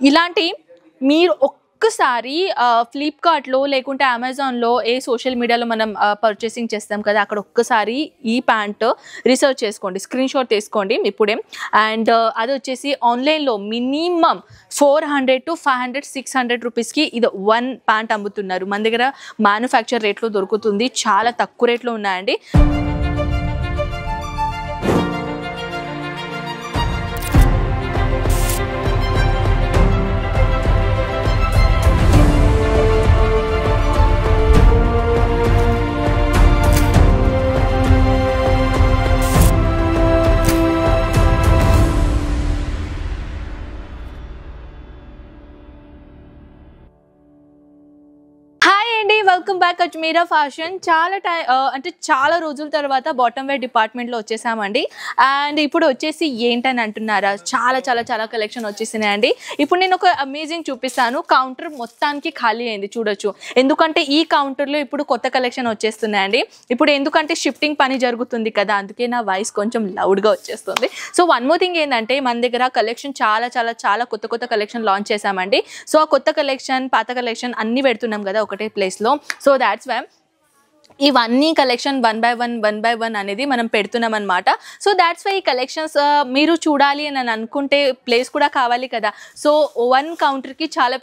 ఇలాంటి మీరు ఒక్కసారి ఫ్లిప్కార్ట్లో లేకుంటే అమెజాన్లో ఏ సోషల్ మీడియాలో మనం పర్చేసింగ్ చేస్తాం కదా, అక్కడ ఒక్కసారి ఈ ప్యాంట్ రీసెర్చ్ చేసుకోండి, స్క్రీన్ షాట్ తీసుకోండి ఇప్పుడే. అండ్ అది వచ్చేసి ఆన్లైన్లో మినిమం 400 to 500 600 రూపీస్కి ఇది వన్ ప్యాంట్ అమ్ముతున్నారు. మన దగ్గర మ్యానుఫ్యాక్చర్ రేట్లో దొరుకుతుంది, చాలా తక్కువ రేట్లో ఉన్నాయండి. Welcome back Ajmeera fashion. చాలా రోజుల తర్వాత బాటమ్ వేర్ డిపార్ట్మెంట్లో వచ్చేసామండి. అండ్ ఇప్పుడు వచ్చేసి ఏంటని అంటున్నారా, చాలా కలెక్షన్ వచ్చేసినాయండి. ఇప్పుడు నేను ఒక అమేజింగ్ చూపిస్తాను. కౌంటర్ మొత్తానికి ఖాళీ అయింది చూడొచ్చు, ఎందుకంటే ఈ కౌంటర్లో ఇప్పుడు కొత్త కలెక్షన్ వచ్చేస్తున్నాయండి. ఇప్పుడు ఎందుకంటే షిఫ్టింగ్ పని జరుగుతుంది కదా, అందుకే నా వాయిస్ కొంచెం లౌడ్గా వచ్చేస్తుంది. సో వన్ మోర్ థింగ్ ఏంటంటే, మన దగ్గర కలెక్షన్ చాలా కొత్త కలెక్షన్ లాంచ్ చేసామండి. సో ఆ కొత్త కలెక్షన్ పాత కలెక్షన్ అన్ని పెడుతున్నాం కదా ఒకటే ప్లేస్లో. సో దాట్స్ వై ఇవన్నీ కలెక్షన్ వన్ బై వన్ అనేది మనం పెడుతున్నాం అనమాట. సో దాట్స్ వై ఈ కలెక్షన్స్ మీరు చూడాలి అని అనుకుంటే ప్లేస్ కూడా కావాలి కదా. సో వన్ కౌంటర్కి చాలా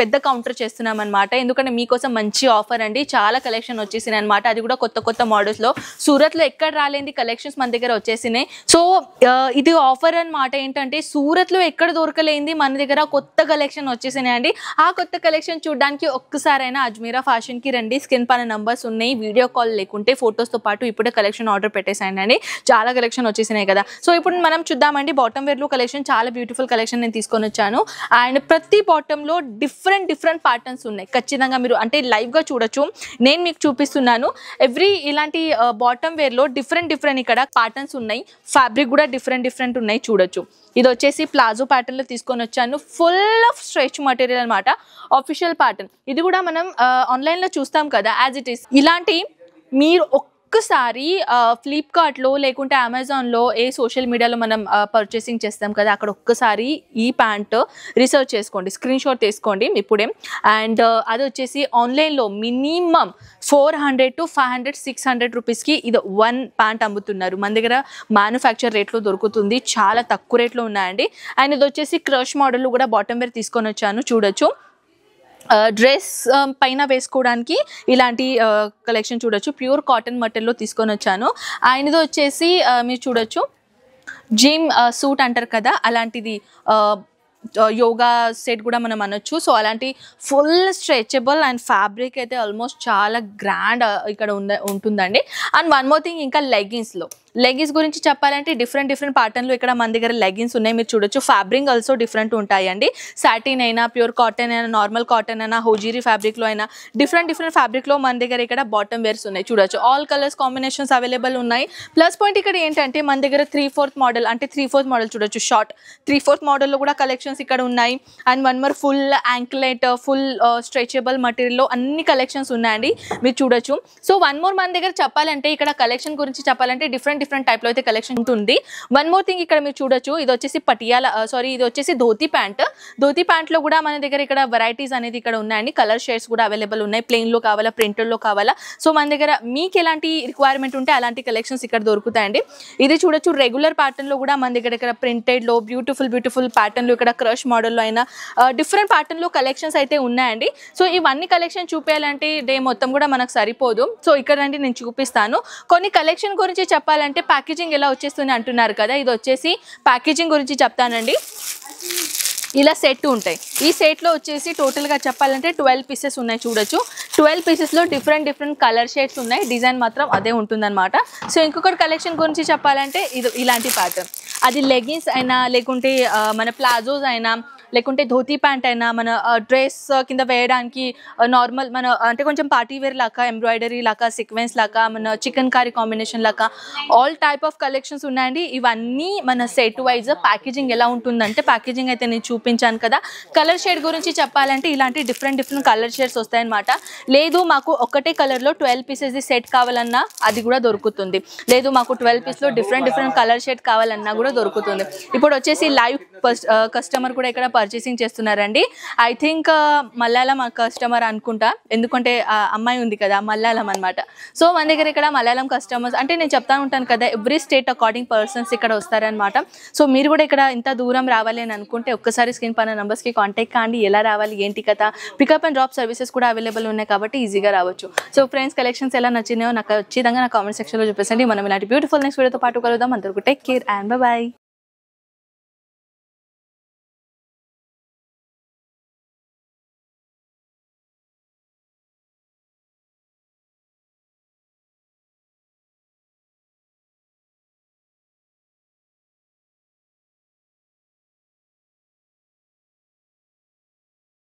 పెద్ద కౌంటర్ చేస్తున్నాం అనమాట, ఎందుకంటే మీకోసం మంచి ఆఫర్ అండి. చాలా కలెక్షన్ వచ్చేసినాయి అనమాట, అది కూడా కొత్త మోడల్స్లో. సూరత్లో ఎక్కడ రాలేని కలెక్షన్స్ మన దగ్గర వచ్చేసినాయి. సో ఇది ఆఫర్ అనమాట. ఏంటంటే సూరత్లో ఎక్కడ దొరకలేంది మన దగ్గర కొత్త కలెక్షన్ వచ్చేసినాయి అండి. ఆ కొత్త కలెక్షన్ చూడడానికి ఒక్కసారైనా అజ్మీరా ఫ్యాషన్కి రండి. స్క్రీన్ పైన నంబర్స్ ఉన్నాయి, వీడియో కాల్ లేకుంటే ఫోటోస్తో పాటు ఇప్పుడే కలెక్షన్ ఆర్డర్ పెట్టేసాయండి అండి. చాలా కలెక్షన్ వచ్చేసినాయి కదా. సో ఇప్పుడు మనం చూద్దామండి బాటమ్ వేర్లో కలెక్షన్. చాలా బ్యూటిఫుల్ కలెక్షన్ నేను తీసుకొని వచ్చాను. అండ్ ప్రతి బాటంలో డిఫరెంట్ ప్యాటర్న్స్ ఉన్నాయి. ఖచ్చితంగా మీరు అంటే లైవ్గా చూడొచ్చు, నేను మీకు చూపిస్తున్నాను. ఇలాంటి బాటమ్ వేర్లో డిఫరెంట్ ఇక్కడ ప్యాటర్న్స్ ఉన్నాయి. ఫ్యాబ్రిక్ కూడా డిఫరెంట్ ఉన్నాయి చూడొచ్చు. ఇది వచ్చేసి ప్లాజో ప్యాటర్న్లో తీసుకొని వచ్చాను. ఫుల్ ఆఫ్ స్ట్రెచ్ మటీరియల్ అనమాట, ఆఫిషియల్ ప్యాటర్న్. ఇది కూడా మనం ఆన్లైన్లో చూస్తాం కదా యాజ్ ఇట్ ఈస్. ఇలాంటి మీరు ఒక్కసారి ఫ్లిప్కార్ట్లో లేకుంటే అమెజాన్లో ఏ సోషల్ మీడియాలో మనం పర్చేసింగ్ చేస్తాం కదా, అక్కడ ఒక్కసారి ఈ ప్యాంట్ రీసెర్చ్ చేసుకోండి, స్క్రీన్ షాట్ తీసుకోండి ఇప్పుడే. అండ్ అది వచ్చేసి ఆన్లైన్లో మినిమం 400 to 500 600 రూపీస్కి ఇది వన్ ప్యాంట్ అమ్ముతున్నారు. మన దగ్గర మ్యానుఫ్యాక్చర్ రేట్లో దొరుకుతుంది, చాలా తక్కువ రేట్లో ఉన్నాయండి. అండ్ ఇది వచ్చేసి క్రష్ మోడల్ కూడా బాటమ్ వేర్ తీసుకొని వచ్చాను చూడొచ్చు. డ్రెస్ పైన వేసుకోవడానికి ఇలాంటి కలెక్షన్ చూడొచ్చు. ప్యూర్ కాటన్ మెటీరియల్లో తీసుకొని వచ్చాను. అండ్ ఇది వచ్చేసి మీరు చూడొచ్చు, జిమ్ సూట్ అంటారు కదా, అలాంటిది యోగా సెట్ కూడా మనం అనొచ్చు. సో అలాంటి ఫుల్ స్ట్రెచబుల్ అండ్ ఫ్యాబ్రిక్ అయితే ఆల్మోస్ట్ చాలా గ్రాండ్ ఇక్కడ ఉంటుందండి. అండ్ వన్ మోర్ థింగ్, ఇంకా లెగిన్స్ గురించి చెప్పాలంటే డిఫరెంట్ ప్యాటర్న్లో ఇక్కడ మన దగ్గర లెగిన్స్ ఉన్నాయి, మీరు చూడొచ్చు. ఫ్యాబ్రిక్ ఆల్సో డిఫరెంట్ ఉంటాయండి. సాటిన్ అయినా, ప్యూర్ కాటన్ అయినా, నార్మల్ కాటన్ అయినా, హోజీరీ ఫ్యాబ్రిక్లో అయినా డిఫరెంట్ ఫ్యాబ్రిక్లో మన దగ్గర ఇక్కడ బాటమ్ వేర్స్ ఉన్నాయి చూడొచ్చు. ఆల్ కలర్స్ కాంబినేషన్స్ అవైలబుల్ ఉన్నాయి. ప్లస్ పాయింట్ ఇక్కడ ఏంటంటే మన దగ్గర 3/4 మోడల్, అంటే 3/4 మోడల్ చూడొచ్చు. షార్ట్ 3/4 మోడల్లో కూడా కలెక్షన్స్ ఇక్కడ ఉన్నాయి. And one more full anklet, full stretchable మటీరియల్లో అన్ని కలెక్షన్స్ ఉన్నాయండి, మీరు చూడొచ్చు. సో వన్ మోర్ మన దగ్గర చెప్పాలంటే, ఇక్కడ కలెక్షన్ గురించి చెప్పాలంటే డిఫరెంట్ టైప్లో అయితే కలెక్షన్ ఉంటుంది. వన్ మోర్ థింగ్ ఇక్కడ మీరు చూడొచ్చు, ఇది వచ్చేసి ఇది వచ్చేసి ధోతి ప్యాంట్లో కూడా మన దగ్గర ఇక్కడ వెరైటీస్ అనేది ఇక్కడ ఉన్నాయండి. కలర్ షేడ్స్ కూడా అవైలబుల్ ఉన్నాయి. ప్లెయిన్లో కావాలా, ప్రింటెడ్లో కావాలా, సో మన దగ్గర మీకు ఎలాంటి రిక్వైర్మెంట్ ఉంటే అలాంటి కలెక్షన్స్ ఇక్కడ దొరుకుతాయండి. ఇది చూడొచ్చు, రెగ్యులర్ ప్యాటర్న్లో కూడా మన దగ్గర ఇక్కడ ప్రింటెడ్లో బ్యూటిఫుల్ ప్యాటర్న్లో, ఇక్కడ క్రష్ మోడల్లో అయినా డిఫరెంట్ ప్యాటర్న్లో కలెక్షన్స్ అయితే ఉన్నాయండి. సో ఇవన్నీ కలెక్షన్ చూపించాలంటే డే మొత్తం కూడా మనకు సరిపోదు. సో ఇక్కడ రండి నేను చూపిస్తాను. కొన్ని కలెక్షన్ గురించి చెప్పాలంటే ప్యాకేజింగ్ ఎలా వచ్చేస్తుంది అంటున్నారు కదా, ఇది వచ్చేసి ప్యాకేజింగ్ గురించి చెప్తానండి. ఇలా సెట్ ఉంటాయి. ఈ సెట్లో వచ్చేసి టోటల్గా చెప్పాలంటే 12 పీసెస్ ఉన్నాయి చూడొచ్చు. 12 పీసెస్లో డిఫరెంట్ కలర్ షేడ్స్ ఉన్నాయి. డిజైన్ మాత్రం అదే ఉంటుందన్నమాట. సో ఇంకొకటి కలెక్షన్ గురించి చెప్పాలంటే ఇలాంటి ప్యాటర్న్, అది లెగిన్స్ అయినా, లేకుంటే మన ప్లాజోస్ అయినా, లేకుంటే ధోతి ప్యాంట్ అయినా, మన డ్రెస్ కింద వేయడానికి నార్మల్ మన అంటే కొంచెం పార్టీ వేర్ లాగా, ఎంబ్రాయిడరీ లాగా, సీక్వెన్స్ లాగా, మన చికెన్ కర్రీ కాంబినేషన్ లాగా ఆల్ టైప్ ఆఫ్ కలెక్షన్స్ ఉన్నాయండి. ఇవన్నీ మన సెట్ వైజ్. ప్యాకేజింగ్ ఎలా ఉంటుందంటే, ప్యాకేజింగ్ అయితే నేను చూపించాను కదా. కలర్ షేడ్ గురించి చెప్పాలంటే ఇలాంటి డిఫరెంట్ కలర్ షేడ్స్ వస్తాయన్నమాట. లేదు మాకు ఒకటే కలర్లో 12 పీసెస్ సెట్ కావాలన్నా అది కూడా దొరుకుతుంది. లేదు మాకు 12 పీస్లో డిఫరెంట్ కలర్ షేడ్ కావాలన్నా కూడా దొరుకుతుంది. ఇప్పుడు వచ్చేసి లైవ్ కస్టమర్ కూడా ఇక్కడ పర్చేసింగ్ చేస్తున్నారండి. ఐ థింక్ మలయాళం కస్టమర్ అనుకుంటా, ఎందుకంటే అమ్మాయి ఉంది కదా మలయాళం అనమాట. సో మన దగ్గర ఇక్కడ మలయాళం కస్టమర్స్ అంటే నేను చెప్తా ఉంటాను కదా, ఎవ్రీ స్టేట్ అకార్డింగ్ పర్సన్స్ ఇక్కడ వస్తారనమాట. సో మీరు కూడా ఇక్కడ ఇంత దూరం రావాలి అని అనుకుంటే ఒక్కసారి స్క్రీన్ పైన నంబర్స్కి కాంటాక్ట్ కాండి. ఎలా రావాలి ఏంటి కదా, పికప్ అండ్ డ్రాప్ సర్వీసెస్ కూడా అవైలబుల్ ఉన్నాయి కాబట్టి ఈజీగా రావచ్చు. సో ఫ్రెండ్స్, కలెక్షన్స్ ఎలా నచ్చినాయో నాకు ఖచ్చితంగా నా కామెంట్ సెక్షన్లో చూపిస్తుంది. మనం ఇలాంటి బ్యూటిఫుల్ నెక్స్ట్ వీడియోతో పాటు కలుద్దాం. అందరికీ టేక్ కేర్ అండ్ బై.